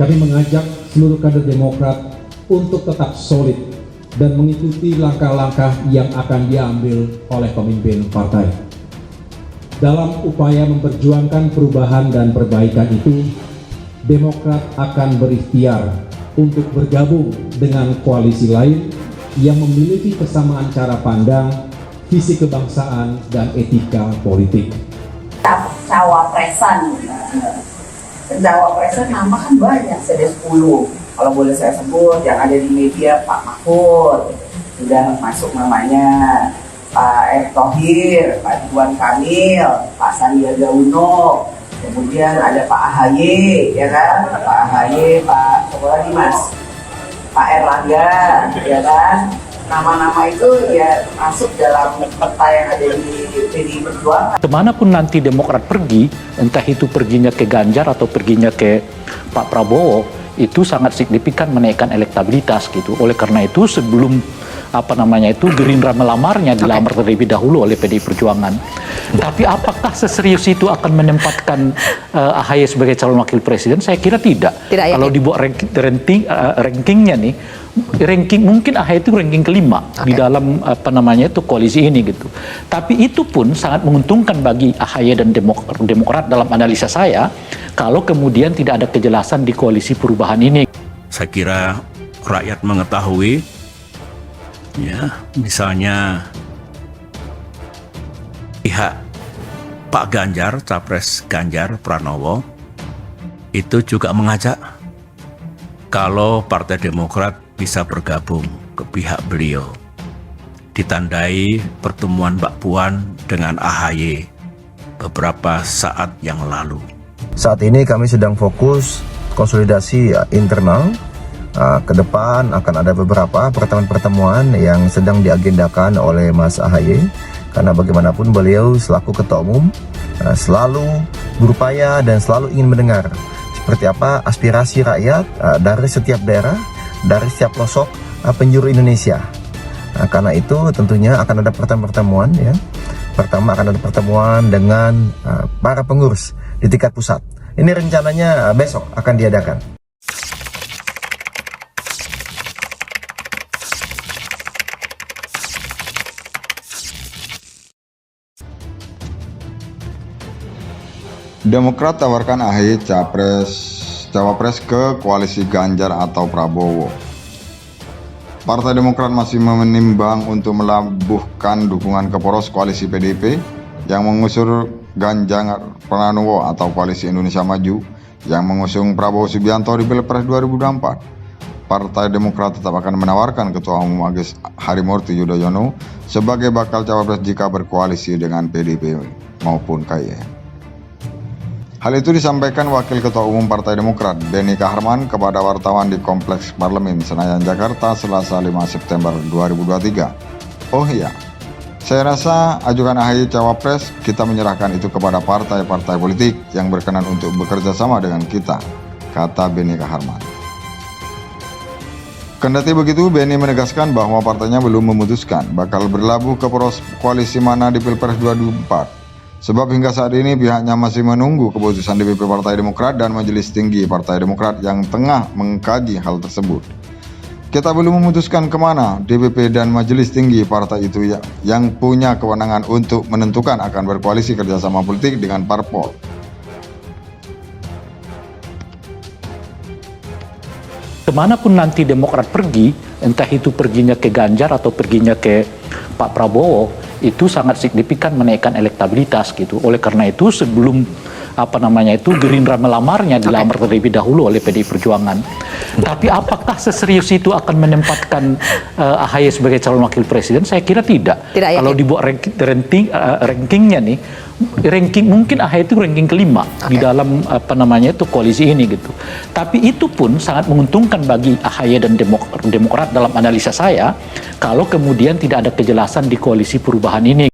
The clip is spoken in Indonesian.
kami mengajak seluruh kader Demokrat untuk tetap solid dan mengikuti langkah-langkah yang akan diambil oleh pemimpin partai. Dalam upaya memperjuangkan perubahan dan perbaikan itu, Demokrat akan berikhtiar untuk bergabung dengan koalisi lain yang memiliki kesamaan cara pandang, visi kebangsaan, dan etika politik. Cawapresan nama kan banyak, ada 10 kalau boleh saya sebut yang ada di media. Pak Mahfud sudah masuk namanya, Pak Erick Thohir, Pak Ridwan Kamil, Pak Sandiaga Uno, kemudian ada Pak AHY, ya kan, Pak AHY, Pak Pak Erlangga, ya kan. Nama-nama itu ya masuk dalam peta yang ada di PDI Perjuangan. Kemanapun nanti Demokrat pergi, entah itu perginya ke Ganjar atau perginya ke Pak Prabowo, itu sangat signifikan menaikkan elektabilitas gitu. Oleh karena itu sebelum Gerindra melamarnya dilamar terlebih dahulu oleh PDI Perjuangan. Tapi apakah seserius itu akan menempatkan AHY sebagai calon wakil presiden? Saya kira tidak. Kalau dibuat rankingnya nih, mungkin AHY itu ranking kelima di dalam koalisi ini gitu. Tapi itu pun sangat menguntungkan bagi AHY dan Demokrat dalam analisa saya kalau kemudian tidak ada kejelasan di koalisi perubahan ini. Saya kira rakyat mengetahui, ya, misalnya pihak Pak Ganjar, Capres Ganjar Pranowo itu juga mengajak kalau Partai Demokrat bisa bergabung ke pihak beliau. Ditandai pertemuan Mbak Puan dengan AHY beberapa saat yang lalu. Saat ini kami sedang fokus konsolidasi internal. Ke depan akan ada beberapa pertemuan-pertemuan yang sedang diagendakan oleh Mas AHY, karena bagaimanapun beliau selaku Ketua Umum selalu berupaya dan selalu ingin mendengar seperti apa aspirasi rakyat dari setiap daerah, dari setiap pelosok penjuru Indonesia. Karena itu tentunya akan ada pertemuan ya. Pertama akan ada pertemuan dengan para pengurus di tingkat pusat. Ini rencananya besok akan diadakan. Demokrat tawarkan AHY cawapres ke koalisi Ganjar atau Prabowo. Partai Demokrat masih menimbang untuk melabuhkan dukungan ke poros koalisi PDIP yang mengusung Ganjar Pranowo atau koalisi Indonesia Maju yang mengusung Prabowo Subianto di Pilpres 2024. Partai Demokrat tetap akan menawarkan Ketua Umum Agus Harimurti Yudhoyono sebagai bakal cawapres jika berkoalisi dengan PDIP maupun KIE. Hal itu disampaikan Wakil Ketua Umum Partai Demokrat, Benny Kaharman, kepada wartawan di Kompleks Parlemen Senayan, Jakarta, Selasa 5 September 2023. Oh iya, saya rasa ajukan AHY cawapres, kita menyerahkan itu kepada partai-partai politik yang berkenan untuk bekerja sama dengan kita, kata Benny Kaharman. Kendati begitu, Benny menegaskan bahwa partainya belum memutuskan bakal berlabuh ke poros koalisi mana di Pilpres 2024. Sebab hingga saat ini pihaknya masih menunggu keputusan DPP Partai Demokrat dan Majelis Tinggi Partai Demokrat yang tengah mengkaji hal tersebut. Kita belum memutuskan kemana DPP dan Majelis Tinggi Partai itu yang punya kewenangan untuk menentukan akan berkoalisi kerjasama politik dengan parpol. Kemanapun nanti Demokrat pergi, entah itu perginya ke Ganjar atau perginya ke Pak Prabowo, itu sangat signifikan menaikkan elektabilitas gitu. Oleh karena itu sebelum Gerindra melamarnya dilamar terlebih dahulu oleh PDI Perjuangan. Tapi apakah seserius itu akan menempatkan AHY sebagai calon wakil presiden? Saya kira tidak. Kalau dibuat rankingnya nih, mungkin AHY itu ranking kelima di dalam koalisi ini gitu. Tapi itu pun sangat menguntungkan bagi AHY dan Demokrat dalam analisa saya kalau kemudian tidak ada kejelasan di koalisi perubahan ini.